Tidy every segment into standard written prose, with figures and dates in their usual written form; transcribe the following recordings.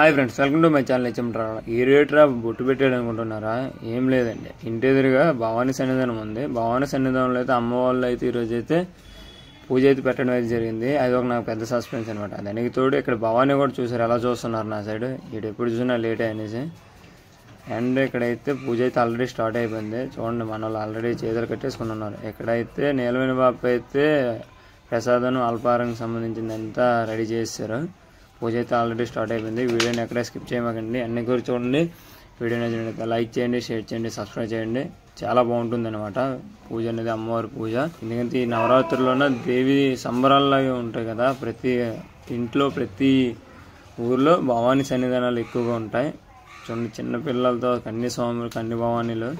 Hi friends, welcome to my channel హెచ్ఎంట్రా. ఈ రేట్రా బొట్టు పెట్టాడు అనుకుంటున్నారా? ఏం లేదండి, ఇంటి ఎదురుగా భవానీ సన్నిధానం ఉంది. భవానీ సన్నిధానంలో అయితే అమ్మవాళ్ళు అయితే ఈరోజు అయితే పూజ అయితే పెట్టడం అయితే జరిగింది. అది ఒక నాకు పెద్ద సస్పెన్స్ అనమాట. దానికి తోడు ఇక్కడ భవానీ కూడా చూసారు, ఎలా చూస్తున్నారు నా సైడ్. ఇటు ఎప్పుడు చూసినా లేట్ అనేసి. అండ్ ఇక్కడైతే పూజ అయితే ఆల్రెడీ స్టార్ట్ అయిపోయింది. చూడండి, మన వాళ్ళు ఆల్రెడీ చేతులు కట్టేసుకుని ఉన్నారు. ఇక్కడైతే నీలవేణి బాబు అయితే ప్రసాదం అల్పాహారానికి సంబంధించింది అంతా రెడీ చేశారు. పూజ అయితే ఆల్రెడీ స్టార్ట్ అయిపోయింది. వీడియోని ఎక్కడ స్కిప్ చేయమాకండి, అన్ని కూడా చూడండి. వీడియోని నచ్చినట్లయితే లైక్ చేయండి, షేర్ చేయండి, సబ్స్క్రైబ్ చేయండి. చాలా బాగుంటుంది అనమాట పూజ అనేది, అమ్మవారి పూజ. ఎందుకంటే ఈ నవరాత్రుల్లోన దేవి సంబరాల్లాగా ఉంటాయి కదా. ప్రతి ఇంట్లో ప్రతి ఊర్లో భవానీ సన్నిధానాలు ఎక్కువగా ఉంటాయి. చూడండి, చిన్న పిల్లలతో కన్ని స్వాములు, కన్ని భవానీలు.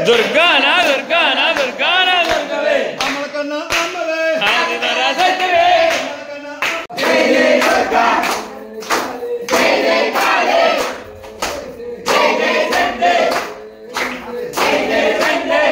దుర్గానా దుర్గానా దుర్గానా దుర్గవే అమల కన్నా అమ్మవే ఆదిదరా సత్యవే జై జై దుర్గా జై జై కాళీ జై జై సండే జై జై సండే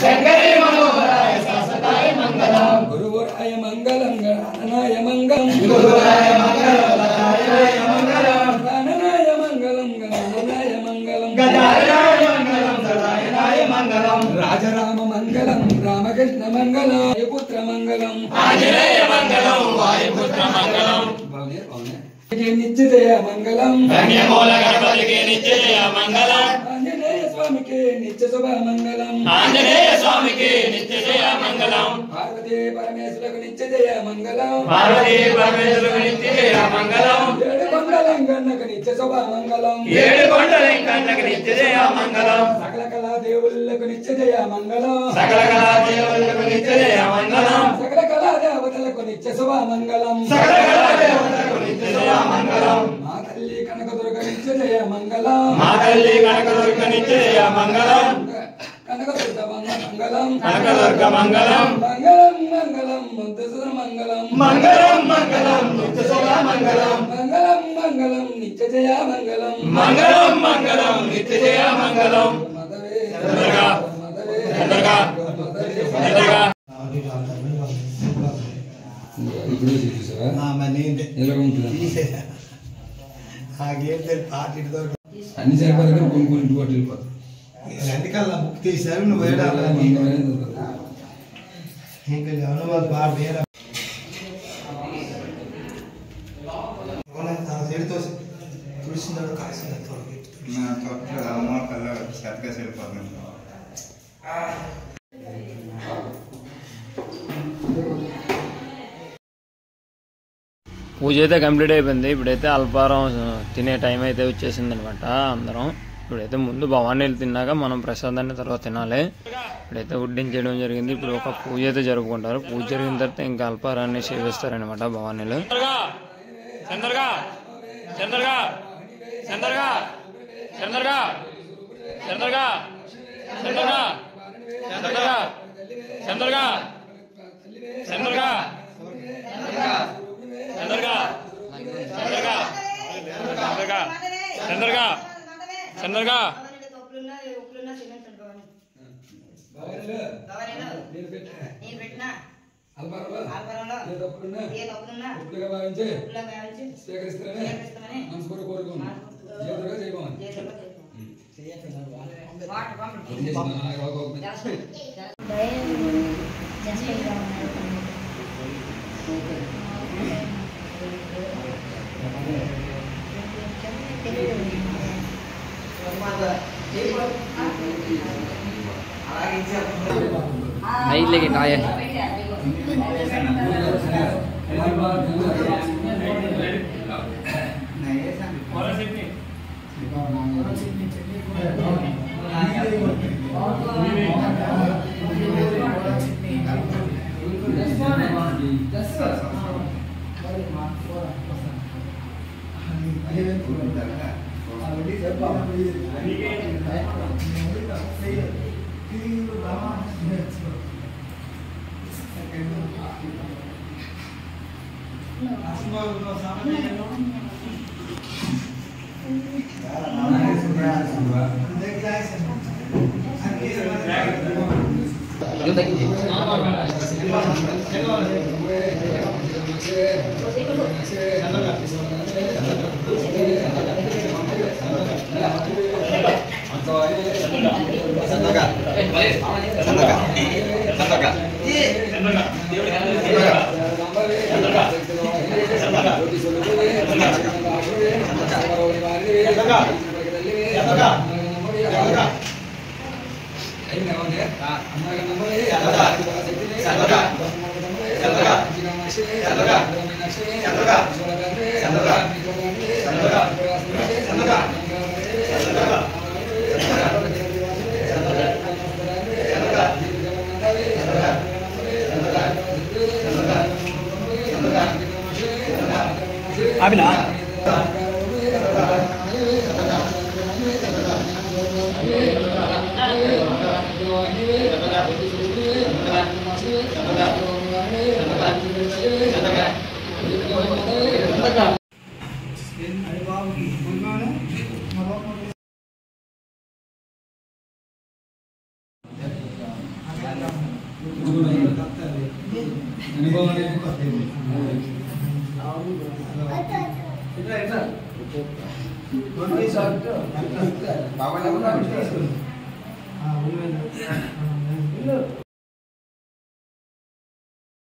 शंकरी मनोहराय शाश्वताय मंगलम गुरुवराय मंगलम गणानाय मंगलम गुरुवराय मंगलम गणानाय मंगलम गणानाय मंगलम गणानाय मंगलम गणानाय मंगलम गणानाय मंगलम राजराम मंगलम रामकृष्ण मंगलम वायुपुत्र मंगलम आंजनेय मंगलम वायुपुत्र मंगलम नित्य मंगलम धन्यमूल गणपति के नित्य मंगलम आंजनेय स्वामी के नित्य शुभ मंगलम आंजनेय स्वामी के नित्य जय मंगलम पार्वती परमेश्वर के नित्य जय मंगलम पार्वती परमेश्वर के नित्य जय मंगलम येडु కొండలం గన్నక నిత్య శుభ మంగళం येडु కొండలం గన్నక నిత్య జయ మంగళం సకల కళా దేవుళ్ళకు నిత్య జయ మంగళం సకల కళా దేవుళ్ళకు నిత్య జయ మంగళం సకల కళా దేవతలకు నిత్య శుభ మంగళం సకల కళా దేవతలకు నిత్య జయ మంగళం మా తల్లి కనకదుర్గ నిత్య జయ మంగళం మా తల్లి కనకదుర్గ నిత్య జయ మంగళం కనకదుర్గ మంగళం కనకదుర్గ మంగళం మంగళం మంగళం ముద్దుసుర మంగళం మంగళం మంగళం నిత్యసుర మంగళం మంగళం మంగళం నిత్య జయ మంగళం మంగళం మంగళం నిత్య జయ మంగళం దుర్గా దుర్గా దుర్గా ఇప్పుడు చూసారా నా మనీ ఎలా ఉంటుంది ఆ గేమ్ పార్టీ అన్ని సరిపోయి కొన్ని కొన్ని ఇంటి పట్టు వెళ్ళిపోతాయి. అందుకల్లా బుక్ తీశారు నువ్వు ఇంకా బాగా వేరే తుడిసిందాడు కాసిన అమ్మ కళ్ళ చెత్తగా వెళ్ళిపోతున్నాను. పూజ అయితే కంప్లీట్ అయిపోయింది. ఇప్పుడైతే అల్పారం తినే టైం అయితే వచ్చేసింది అనమాట. అందరం ఇప్పుడైతే ముందు భవానీలు తిన్నాక మనం ప్రసాదాన్ని తర్వాత తినాలి. ఇప్పుడైతే వడ్డించడం జరిగింది. ఇప్పుడు ఒక పూజ అయితే జరుపుకుంటారు. పూజ జరిగిన తర్వాత ఇంకా అల్పారాన్ని సేవిస్తారనమాట భవానీలు. नहीं लेकिन आया है అభినా బాబా